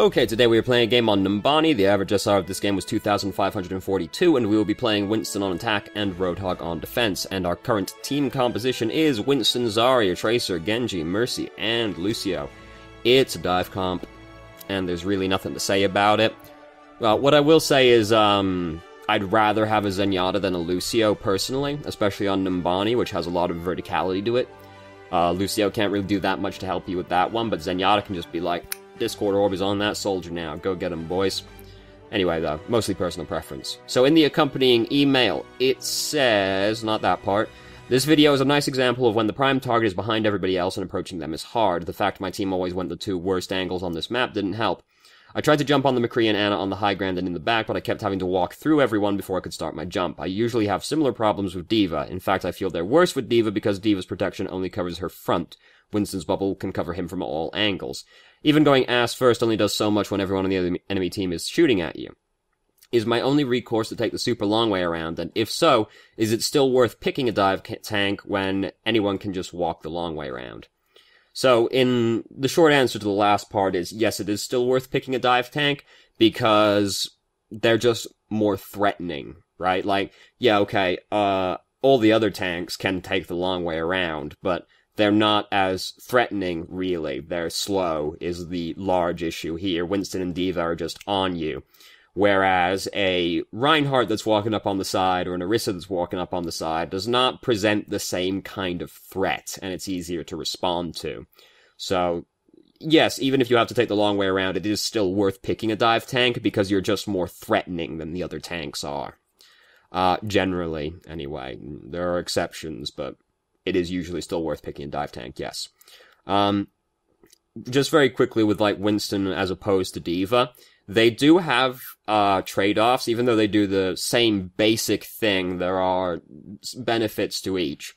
Okay, today we are playing a game on Numbani. The average SR of this game was 2,542, and we will be playing Winston on attack and Roadhog on defense. And our current team composition is Winston, Zarya, Tracer, Genji, Mercy, and Lucio. It's a dive comp, and there's really nothing to say about it. Well, what I will say is, I'd rather have a Zenyatta than a Lucio, personally, especially on Numbani, which has a lot of verticality to it. Lucio can't really do that much to help you with that one, but Zenyatta can just be like, Discord Orb is on that soldier now, go get him, boys. Anyway, though, mostly personal preference. So in the accompanying email, it says, not that part, this video is a nice example of when the prime target is behind everybody else and approaching them is hard. The fact my team always went the two worst angles on this map didn't help. I tried to jump on the McCree and Ana on the high ground and in the back, but I kept having to walk through everyone before I could start my jump. I usually have similar problems with D.Va. In fact, I feel they're worse with D.Va because D.Va's protection only covers her front. Winston's bubble can cover him from all angles. Even going ass first only does so much when everyone on the enemy team is shooting at you. Is my only recourse to take the super long way around, and if so, is it still worth picking a dive tank when anyone can just walk the long way around? So, in the short answer to the last part is, yes, it is still worth picking a dive tank, because they're just more threatening, right? Like, yeah, okay, all the other tanks can take the long way around, but they're not as threatening, really. They're slow, is the large issue here. Winston and D.Va are just on you. Whereas a Reinhardt that's walking up on the side, or an Orisa that's walking up on the side, does not present the same kind of threat, and it's easier to respond to. So, yes, even if you have to take the long way around, it is still worth picking a dive tank, because you're just more threatening than the other tanks are. Generally, anyway. There are exceptions, but it is usually still worth picking a dive tank, yes. Just very quickly with, like, Winston as opposed to D.Va, they do have trade-offs. Even though they do the same basic thing, there are benefits to each.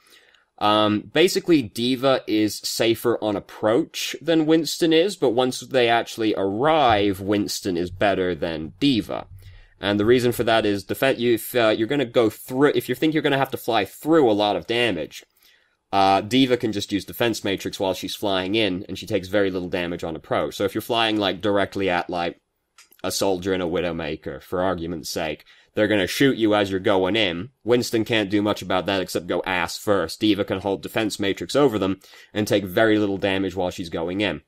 Basically, D.Va is safer on approach than Winston is, but once they actually arrive, Winston is better than D.Va. And the reason for that is if you're going to go through, if you think you're going to have to fly through a lot of damage, D.Va can just use Defense Matrix while she's flying in, and she takes very little damage on approach. So if you're flying, like, directly at, like, a soldier and a Widowmaker, for argument's sake, they're gonna shoot you as you're going in. Winston can't do much about that except go ass first. D.Va can hold Defense Matrix over them and take very little damage while she's going in.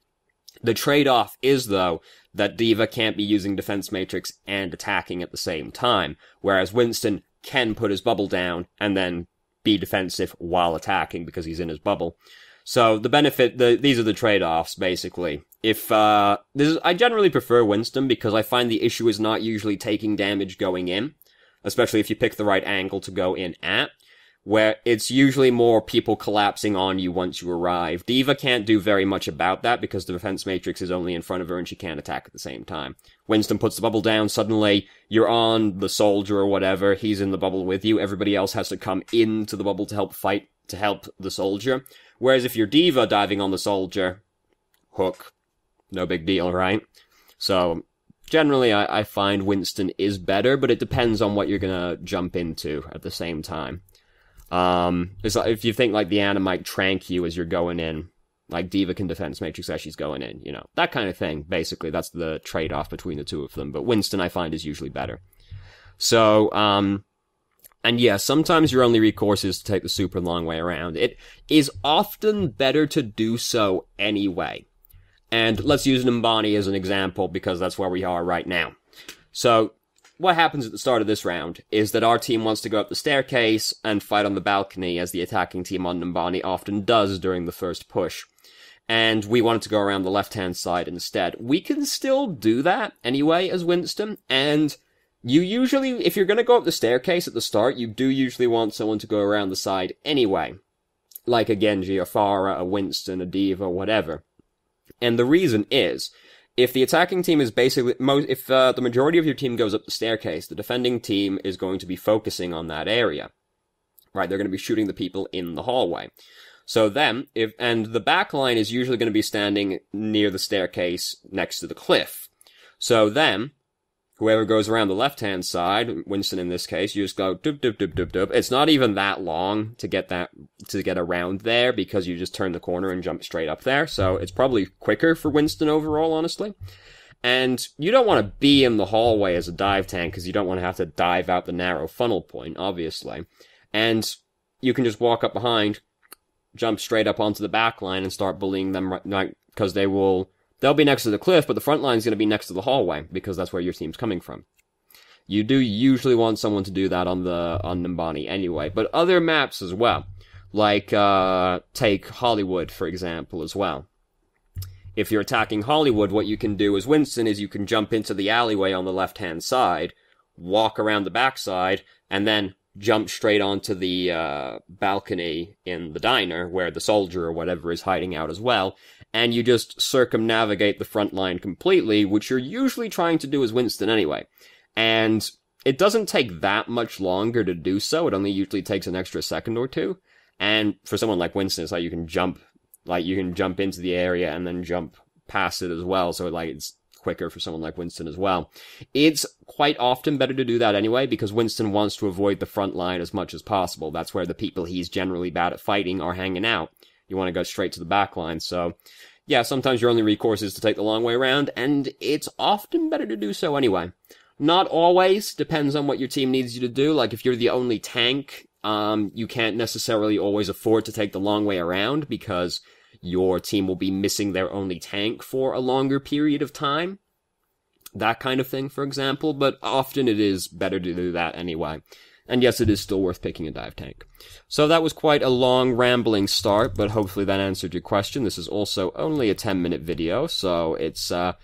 The trade-off is, though, that D.Va can't be using Defense Matrix and attacking at the same time, whereas Winston can put his bubble down and then be defensive while attacking because he's in his bubble. So the benefit, these are the trade-offs, basically. I generally prefer Winston because I find the issue is not usually taking damage going in, especially if you pick the right angle to go in at, where it's usually more people collapsing on you once you arrive. D.Va can't do very much about that because the defense matrix is only in front of her and she can't attack at the same time. Winston puts the bubble down, suddenly you're on the soldier or whatever, he's in the bubble with you, everybody else has to come into the bubble to help the soldier. Whereas if you're D.Va diving on the soldier, hook, no big deal, right? So, generally I find Winston is better, but it depends on what you're gonna jump into at the same time. It's like if you think like the Ana might trank you as you're going in, like D.Va can defense matrix as she's going in, you know, that kind of thing, basically. That's the trade-off between the two of them, but Winston I find is usually better. So, and yeah, sometimes your only recourse is to take the super long way around. It is often better to do so anyway. And let's use Numbani as an example, because that's where we are right now. So, what happens at the start of this round is that our team wants to go up the staircase and fight on the balcony, as the attacking team on Numbani often does during the first push. And we wanted to go around the left-hand side instead. We can still do that anyway as Winston, and you usually, if you're going to go up the staircase at the start, you do usually want someone to go around the side anyway. Like a Genji, a Pharah, a Winston, a D.Va, whatever. And the reason is, if the attacking team is basically, if the majority of your team goes up the staircase, the defending team is going to be focusing on that area. Right, they're going to be shooting the people in the hallway. So then, and the back line is usually going to be standing near the staircase next to the cliff. So then, whoever goes around the left-hand side, Winston in this case, you just go doop doop doop doop doop. It's not even that long to get around there because you just turn the corner and jump straight up there. So it's probably quicker for Winston overall, honestly. And you don't want to be in the hallway as a dive tank, because you don't want to have to dive out the narrow funnel point, obviously. And you can just walk up behind, jump straight up onto the back line, and start bullying them, right, because they'll be next to the cliff, but the front line's going to be next to the hallway, because that's where your team's coming from. You do usually want someone to do that on Numbani anyway, but other maps as well. Like, take Hollywood, for example, as well. If you're attacking Hollywood, what you can do as Winston is you can jump into the alleyway on the left-hand side, walk around the backside, and then jump straight onto the balcony in the diner, where the soldier or whatever is hiding out as well, and you just circumnavigate the front line completely, which you're usually trying to do as Winston anyway. And it doesn't take that much longer to do so, it only usually takes an extra second or two. And for someone like Winston, it's like you can jump into the area and then jump past it as well, so it's quicker for someone like Winston as well. It's quite often better to do that anyway, because Winston wants to avoid the front line as much as possible. That's where the people he's generally bad at fighting are hanging out. You want to go straight to the back line, so yeah, sometimes your only recourse is to take the long way around, and it's often better to do so anyway. Not always, depends on what your team needs you to do. Like, if you're the only tank, you can't necessarily always afford to take the long way around, because your team will be missing their only tank for a longer period of time. That kind of thing, for example, but often it is better to do that anyway. And yes, it is still worth picking a dive tank. So that was quite a long, rambling start, but hopefully that answered your question. This is also only a 10-minute video, so it's, to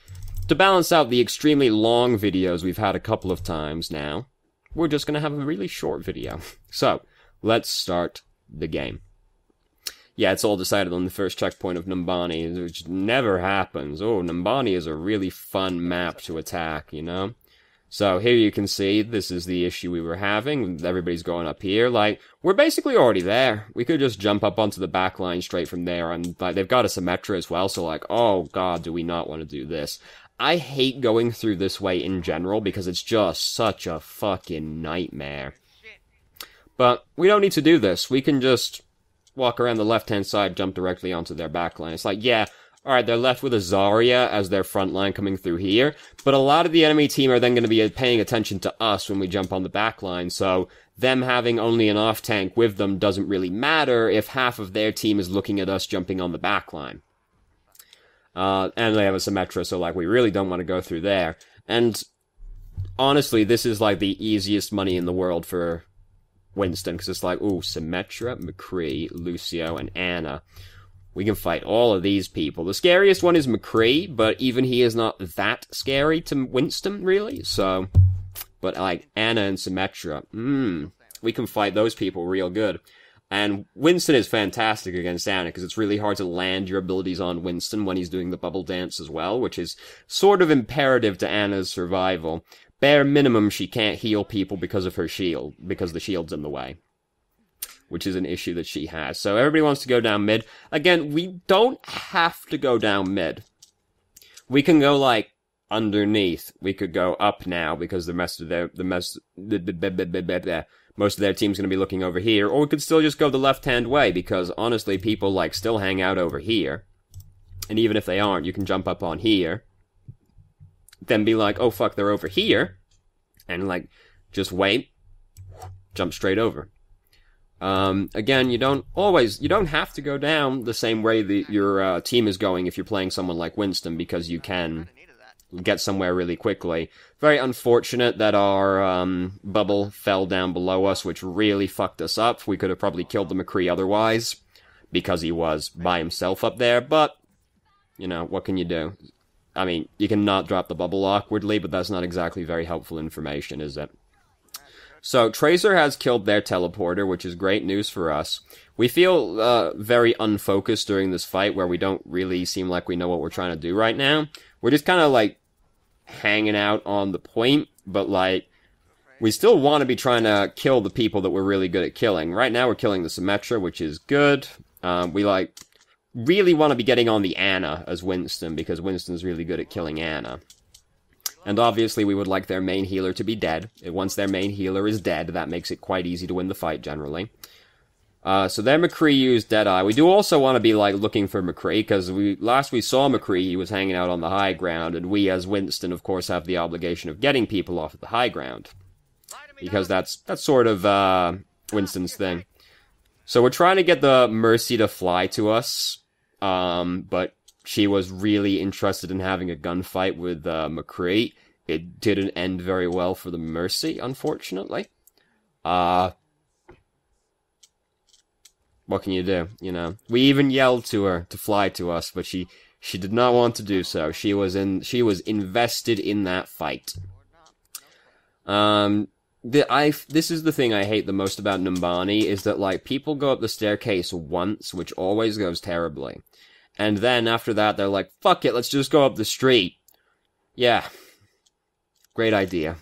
balance out the extremely long videos we've had a couple of times now, we're just gonna have a really short video. So, let's start the game. Yeah, it's all decided on the first checkpoint of Numbani, which never happens. Oh, Numbani is a really fun map to attack, you know? So here you can see, this is the issue we were having. Everybody's going up here. Like, we're basically already there. We could just jump up onto the back line straight from there, and like, they've got a Symmetra as well, so like, oh god, do we not want to do this? I hate going through this way in general, because it's just such a fucking nightmare. But we don't need to do this. We can just walk around the left-hand side, jump directly onto their backline. It's like, yeah, alright, they're left with a Zarya as their front line coming through here, but a lot of the enemy team are then going to be paying attention to us when we jump on the backline, so them having only an off-tank with them doesn't really matter if half of their team is looking at us jumping on the backline. And they have a Symmetra, so like, we really don't want to go through there. And honestly, this is like the easiest money in the world for Winston, because it's like, ooh, Symmetra, McCree, Lucio, and Anna. We can fight all of these people. The scariest one is McCree, but even he is not that scary to Winston, really, so... But, like, Anna and Symmetra, we can fight those people real good. And Winston is fantastic against Anna, because it's really hard to land your abilities on Winston when he's doing the bubble dance as well, which is sort of imperative to Anna's survival. Bare minimum, she can't heal people because of her shield, because the shield's in the way. Which is an issue that she has. So everybody wants to go down mid. Again, we don't have to go down mid. We can go, like, underneath. We could go up now, because most of their team's gonna be looking over here. Or we could still just go the left-hand way, because honestly, people, like, still hang out over here. And even if they aren't, you can jump up on here. Then be like, oh fuck, they're over here, and like, just wait, jump straight over. Again, you don't have to go down the same way that your team is going if you're playing someone like Winston, because you can get somewhere really quickly. Very unfortunate that our bubble fell down below us, which really fucked us up. We could have probably killed the McCree otherwise, because he was by himself up there, but, you know, what can you do? I mean, you can not drop the bubble awkwardly, but that's not exactly very helpful information, is it? So, Tracer has killed their teleporter, which is great news for us. We feel very unfocused during this fight, where we don't really seem like we know what we're trying to do right now. We're just kind of, like, hanging out on the point, but, like, we still want to be trying to kill the people that we're really good at killing. Right now, we're killing the Symmetra, which is good. We, like, really want to be getting on the Anna as Winston, because Winston's really good at killing Anna. And obviously we would like their main healer to be dead. Once their main healer is dead, that makes it quite easy to win the fight, generally. So there McCree used Deadeye. We do also want to be, like, looking for McCree, because last we saw McCree, he was hanging out on the high ground, and we, as Winston, of course, have the obligation of getting people off of the high ground. Because that's sort of, Winston's thing. So we're trying to get the Mercy to fly to us, but she was really interested in having a gunfight with, McCree. It didn't end very well for the Mercy, unfortunately. What can you do, you know? We even yelled to her to fly to us, but she did not want to do so. She was invested in that fight. This is the thing I hate the most about Numbani, is that, like, people go up the staircase once, which always goes terribly. And then, after that, they're like, fuck it, let's just go up the street. Yeah. Great idea.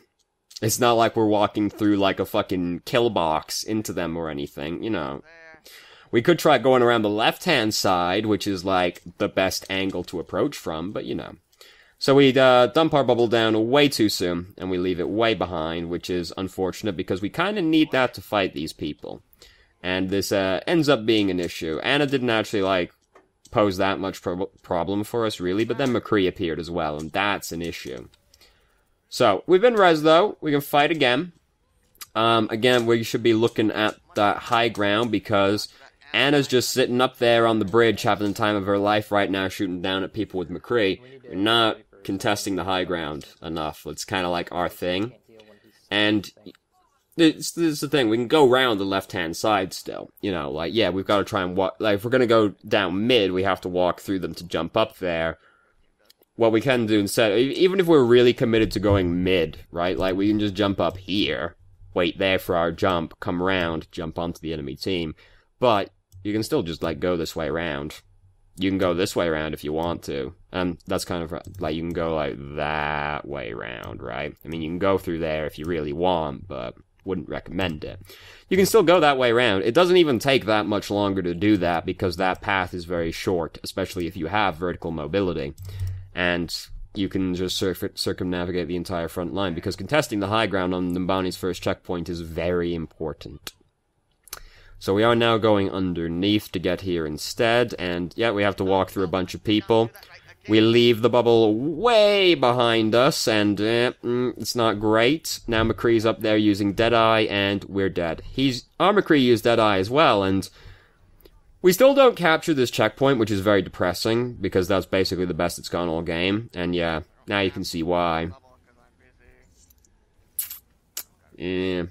It's not like we're walking through, like, a fucking kill box into them or anything, you know. We could try going around the left-hand side, which is, like, the best angle to approach from, but, you know. So we dump our bubble down way too soon, and we leave it way behind, which is unfortunate, because we kind of need that to fight these people. And this ends up being an issue. Anna didn't actually, like, pose that much problem for us, really, but then McCree appeared as well, and that's an issue. So, we've been res, though. We can fight again. Again, we should be looking at that high ground, because Anna's just sitting up there on the bridge having the time of her life right now, shooting down at people with McCree. We're not contesting the high ground enough. It's kind of like our thing. And this is the thing, we can go around the left-hand side still. You know, like, yeah, we've got to try and walk, like, if we're going to go down mid, we have to walk through them to jump up there. What we can do instead, even if we're really committed to going mid, right, like, we can just jump up here, wait there for our jump, come around, jump onto the enemy team. But you can still just, like, go this way around. You can go this way around if you want to. That's kind of, like, you can go, like, that way around, right? I mean, you can go through there if you really want, but wouldn't recommend it. You can still go that way around. It doesn't even take that much longer to do that, because that path is very short, especially if you have vertical mobility. And you can just circumnavigate the entire front line, because contesting the high ground on Numbani's first checkpoint is very important. So we are now going underneath to get here instead, and yeah, we have to walk through a bunch of people. We leave the bubble way behind us, and it's not great. Now McCree's up there using Deadeye, and we're dead. Our McCree used Deadeye as well, and we still don't capture this checkpoint, which is very depressing, because that's basically the best it's gone all game, and yeah, now you can see why. Yeah,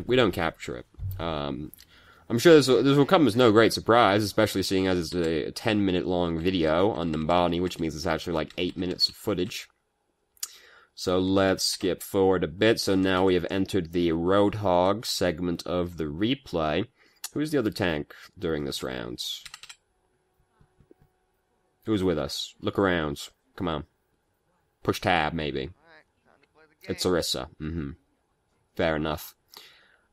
we don't capture it. I'm sure this will come as no great surprise, especially seeing as it's a 10-minute long video on Numbani, which means it's actually like 8 minutes of footage. So let's skip forward a bit. So now we have entered the Roadhog segment of the replay. Who's the other tank during this round? Who's with us? Look around. Come on. Push tab, maybe. It's Orisa. Fair enough.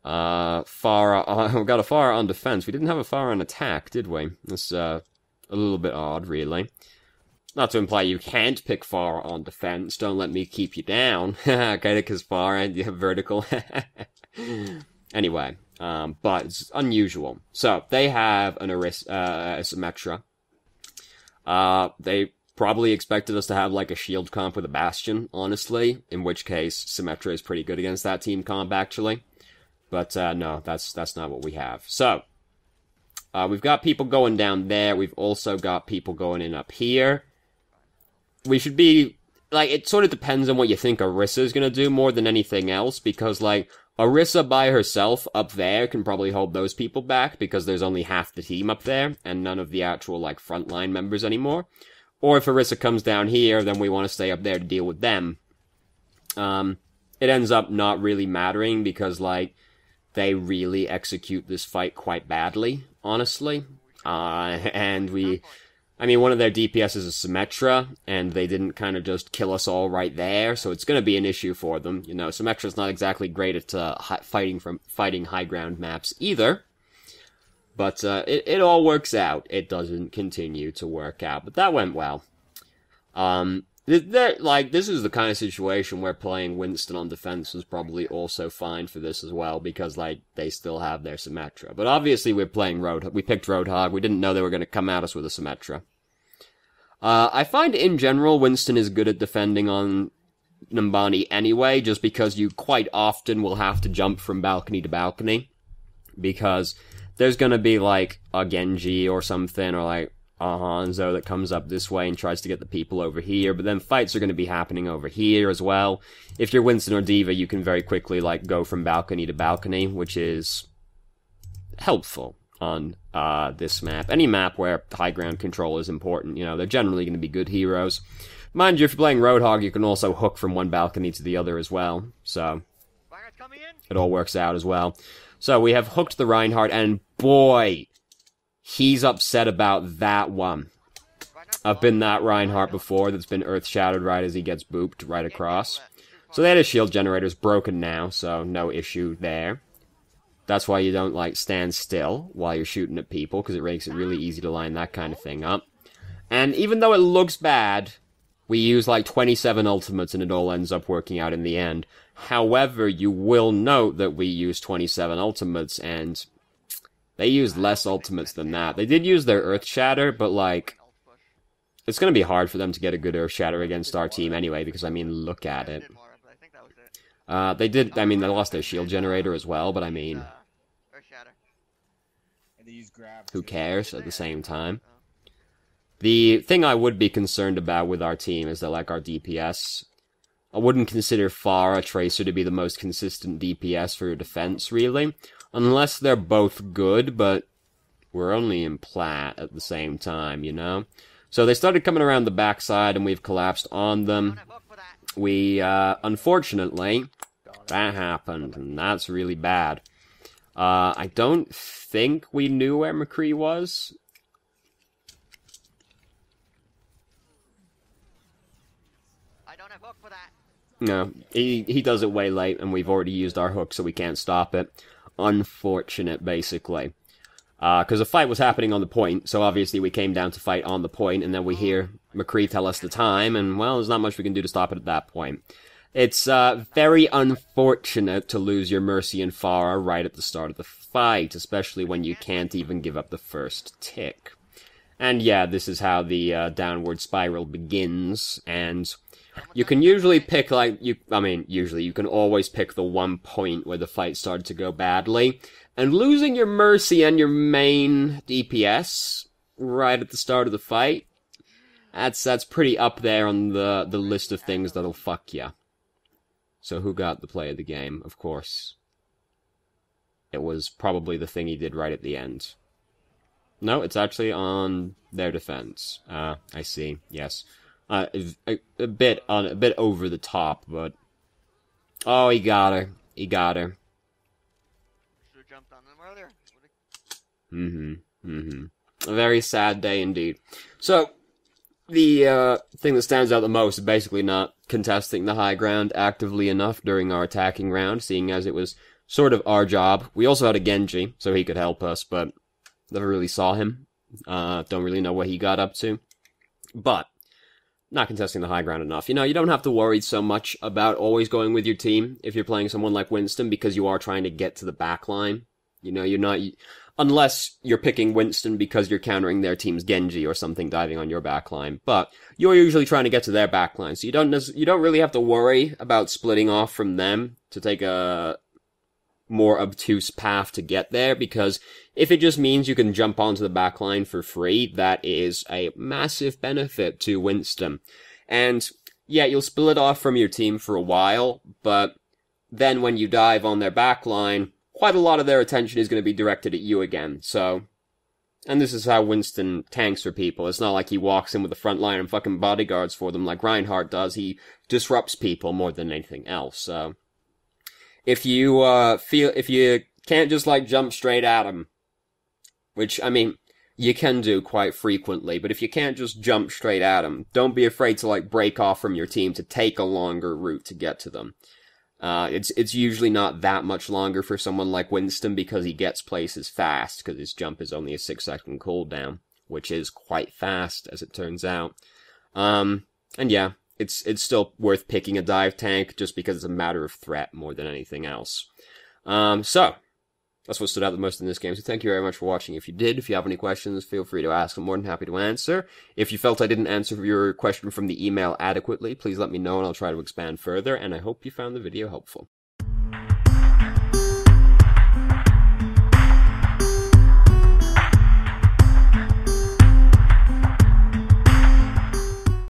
Farah, we got a Farah on defense. We didn't have a Farah on attack, did we? That's, a little bit odd, really. Not to imply you can't pick Farah on defense. Don't let me keep you down. Get it? Because Farah, you have vertical. Anyway, but it's unusual. So, they have an Symmetra. They probably expected us to have, like, a shield comp with a Bastion, honestly. In which case, Symmetra is pretty good against that team comp, actually. But, no, that's not what we have. So, we've got people going down there. We've also got people going in up here. We should be, like, it sort of depends on what you think Orisa is going to do more than anything else. Because, like, Orisa by herself up there can probably hold those people back. Because there's only half the team up there. And none of the actual, like, frontline members anymore. Or if Orisa comes down here, then we want to stay up there to deal with them. It ends up not really mattering. Because, like, they really execute this fight quite badly, honestly. And one of their DPS is a Symmetra, and they didn't kind of just kill us all right there, so it's going to be an issue for them. You know, Symmetra's not exactly great at fighting high ground maps either. But it all works out. It doesn't continue to work out, but that went well. This is the kind of situation where playing Winston on defense was probably also fine for this as well, because, like, they still have their Symmetra. But obviously we picked Roadhog. We didn't know they were going to come at us with a Symmetra. I find, in general, Winston is good at defending on Numbani anyway, just because you quite often will have to jump from balcony to balcony. Because there's going to be, like, a Genji or something, or, like, a Hanzo that comes up this way and tries to get the people over here, but then fights are going to be happening over here as well. If you're Winston or D.Va, you can very quickly, like, go from balcony to balcony, which is helpful on this map. Any map where high ground control is important, you know, they're generally going to be good heroes. Mind you, if you're playing Roadhog, you can also hook from one balcony to the other as well, so it all works out as well. So we have hooked the Reinhardt, and boy, he's upset about that one. I've been that Reinhardt before that's been earth-shattered right as he gets booped right across. So that his shield generator's broken now, so no issue there. That's why you don't, like, stand still while you're shooting at people, because it makes it really easy to line that kind of thing up. And even though it looks bad, we use, like, 27 ultimates and it all ends up working out in the end. However, you will note that we use 27 ultimates, and they used less ultimates than that. They did use their Earth Shatter, but, like, it's going to be hard for them to get a good Earth Shatter against our team anyway, because, I mean, look at it. They did, I mean, they lost their shield generator as well, but, I mean, who cares at the same time? The thing I would be concerned about with our team is that, like, our DPS, I wouldn't consider Pharah Tracer to be the most consistent DPS for your defense, really. Unless they're both good, but we're only in plat at the same time, you know? So they started coming around the backside, and we've collapsed on them. We, unfortunately, that happened, and that's really bad. I don't think we knew where McCree was. No, he does it way late, and we've already used our hook, so we can't stop it. Unfortunate, basically. Because the fight was happening on the point, so obviously we came down to fight on the point, and then we hear McCree tell us the time, and, well, there's not much we can do to stop it at that point. It's very unfortunate to lose your Mercy and Pharah right at the start of the fight, especially when you can't even give up the first tick. And yeah, this is how the downward spiral begins, and you can usually pick, like, usually, you can always pick the one point where the fight started to go badly, and losing your Mercy and your main DPS right at the start of the fight, that's pretty up there on the list of things that'll fuck ya. So who got the play of the game? Of course. It was probably the thing he did right at the end. No, it's actually on their defense. I see, yes. A bit over the top, but oh, he got her. He got her. Should've jumped on them earlier. A very sad day indeed. So, the thing that stands out the most is basically not contesting the high ground actively enough during our attacking round, seeing as it was sort of our job. We also had a Genji, so he could help us, but never really saw him. Don't really know what he got up to. But not contesting the high ground enough. You know, you don't have to worry so much about always going with your team if you're playing someone like Winston, because you are trying to get to the back line. You know, you're not, unless you're picking Winston because you're countering their team's Genji or something diving on your back line. But you're usually trying to get to their back line, so you don't really have to worry about splitting off from them to take a more obtuse path to get there, because if it just means you can jump onto the backline for free, that is a massive benefit to Winston. And yeah, you'll split off from your team for a while, but then when you dive on their backline, quite a lot of their attention is going to be directed at you again. So, and this is how Winston tanks for people. It's not like he walks in with the front line and fucking bodyguards for them like Reinhardt does. He disrupts people more than anything else. So, if you can't just, like, jump straight at him, which, I mean, you can do quite frequently, but if you can't just jump straight at him, don't be afraid to, like, break off from your team to take a longer route to get to them. It's usually not that much longer for someone like Winston because he gets places fast, because his jump is only a 6-second cooldown, which is quite fast, as it turns out. And yeah, it's still worth picking a dive tank just because it's a matter of threat more than anything else. So that's what stood out the most in this game. So thank you very much for watching. If you did, if you have any questions, feel free to ask. I'm more than happy to answer. If you felt I didn't answer your question from the email adequately, please let me know and I'll try to expand further. And I hope you found the video helpful.